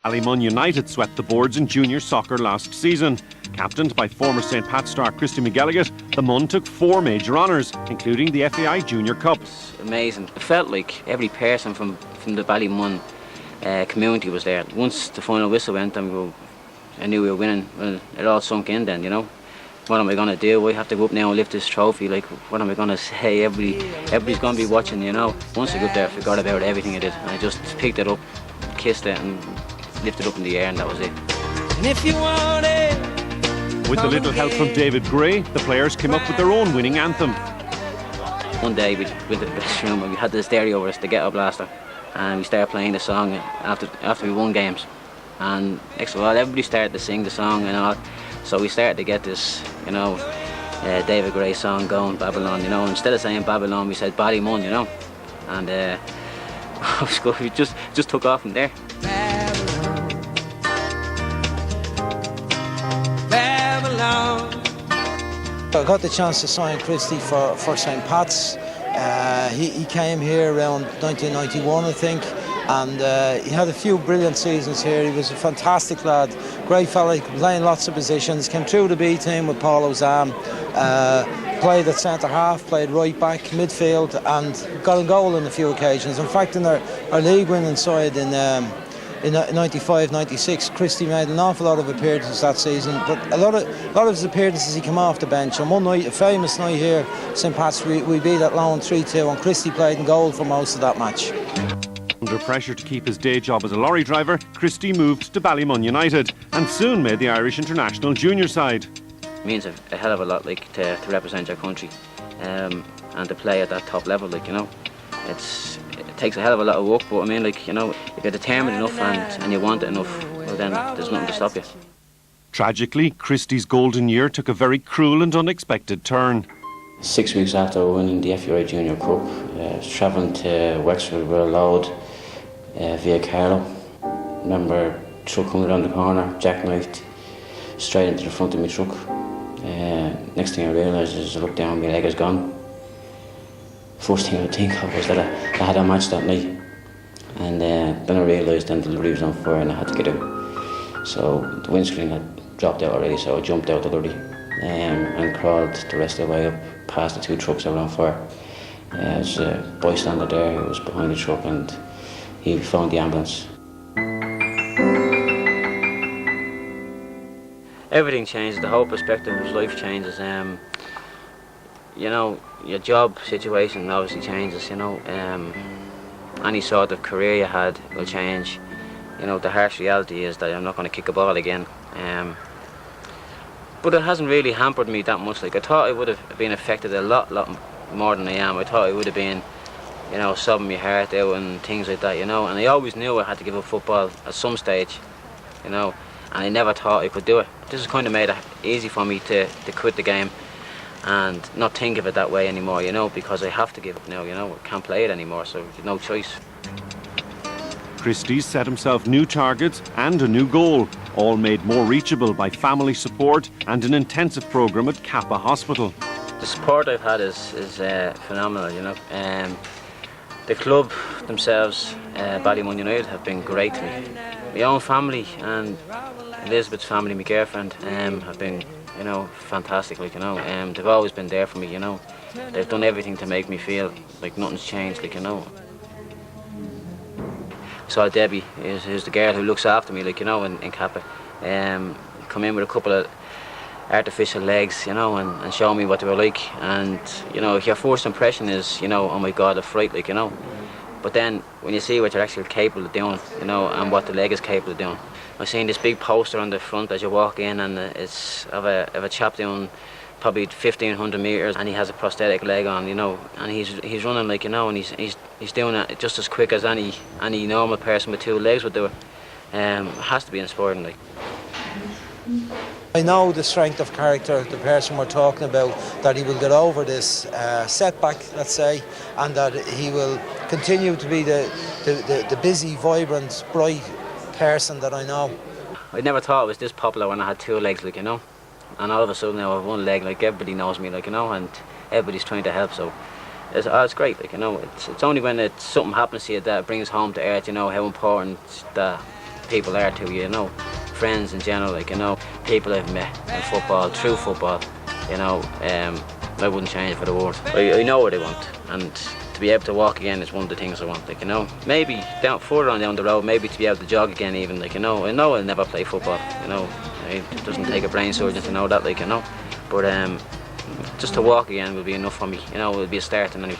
Ballymun United swept the boards in junior soccer last season. Captained by former St Pat star Christy McElligott, the Mun took 4 major honours, including the FAI Junior Cup. It's amazing. It felt like every person from the Ballymun community was there. Once the final whistle went and I knew we were winning, well, it all sunk in then, you know. What am I going to do? I have to go up now and lift this trophy. Like, what am I going to say? Everybody's going to be watching, you know. Once I got up there, I forgot about everything I did. I just picked it up, kissed it and lifted it up in the air, and that was it. And if you want it, with a little help from David Gray, the players came up with their own winning anthem. One day we went to the dressing room and we had the stereo over us, the Ghetto Blaster, and we started playing the song after we won games. And next of all, everybody started to sing the song and all. So we started to get this, you know, David Gray song going, Babylon, you know. Instead of saying Babylon, we said Ballymun, you know. And we just took off from there. I got the chance to sign Christy for St Pat's. He came here around 1991, I think, and he had a few brilliant seasons here. He was a fantastic lad, great fella, playing lots of positions. Came through the B team with Paul Ozam, played at centre half, played right back, midfield, and got a goal on a few occasions. In fact, in our league winning side in 95-96, Christy made an awful lot of appearances that season, but a lot of his appearances he came off the bench. And one night, a famous night here, St Pat's, we beat at Lone 3-2, and Christy played in goal for most of that match. Under pressure to keep his day job as a lorry driver, Christy moved to Ballymun United and soon made the Irish international junior side. It means a hell of a lot, like, to represent your country and to play at that top level, like, you know. It takes a hell of a lot of work, but I mean, like, you know, if you're determined enough and you want it enough, well then there's nothing to stop you. Tragically, Christy's golden year took a very cruel and unexpected turn. 6 weeks after winning the FAI Junior Cup, I was travelling to Wexford with a load via Carlow. Remember, a truck coming around the corner, jackknifed straight into the front of my truck. Next thing I realised is I looked down, my leg is gone. First thing I would think of was that I had a match that night, and then I realised then the lorry was on fire and I had to get out. So the windscreen had dropped out already, so I jumped out the lorry and crawled the rest of the way up past the 2 trucks that were on fire. There was a bystander there who was behind the truck and he phoned the ambulance. Everything changes, the whole perspective of life changes. You know, your job situation obviously changes, you know. Any sort of career you had will change. You know, the harsh reality is that I'm not going to kick a ball again. But it hasn't really hampered me that much. Like, I thought I would have been affected a lot more than I am. I thought I would have been, you know, sobbing my heart out and things like that, you know. And I always knew I had to give up football at some stage, you know. And I never thought I could do it. This has kind of made it easy for me to quit the game and not think of it that way anymore, you know, because I have to give up now, you know. I can't play it anymore, so no choice. Christy set himself new targets and a new goal, all made more reachable by family support and an intensive programme at Kappa Hospital. The support I've had is phenomenal, you know. The club themselves, Ballymun United, have been great to me. My own family and Elizabeth's family, my girlfriend, have been, you know, fantastic, like, you know. They've always been there for me, you know. They've done everything to make me feel like nothing's changed, like, you know. So Debbie is the girl who looks after me, like, you know, in Kappa. Come in with a couple of artificial legs, you know, and show me what they were like. And, you know, your first impression is, you know, oh my God, a fright, like, you know. But then when you see what you're actually capable of doing, you know, and what the leg is capable of doing. I've seen this big poster on the front as you walk in, and it's of a chap doing probably 1,500 metres, and he has a prosthetic leg on, you know, and he's running, like, you know, and he's doing it just as quick as any normal person with 2 legs would do it. It has to be inspiring, like. I know the strength of character, the person we're talking about, that he will get over this setback, let's say, and that he will continue to be the busy, vibrant, bright person that I know. I never thought it was this popular when I had 2 legs, like, you know, and all of a sudden now I have 1 leg, like, everybody knows me, like, you know, and everybody's trying to help, so it's great, like, you know. It's only when something happens to you that it brings home to earth, you know, how important that people are to you, you know, friends in general, like, you know, people I've met in football, through football, you know, I wouldn't change it for the world. I know what I want, and to be able to walk again is one of the things I want, like, you know. Maybe further on down the road, maybe to be able to jog again even, like, you know. I know I'll never play football, you know. It doesn't take a brain surgeon to know that, like, you know. But just to walk again will be enough for me, you know. It'll be a start in any.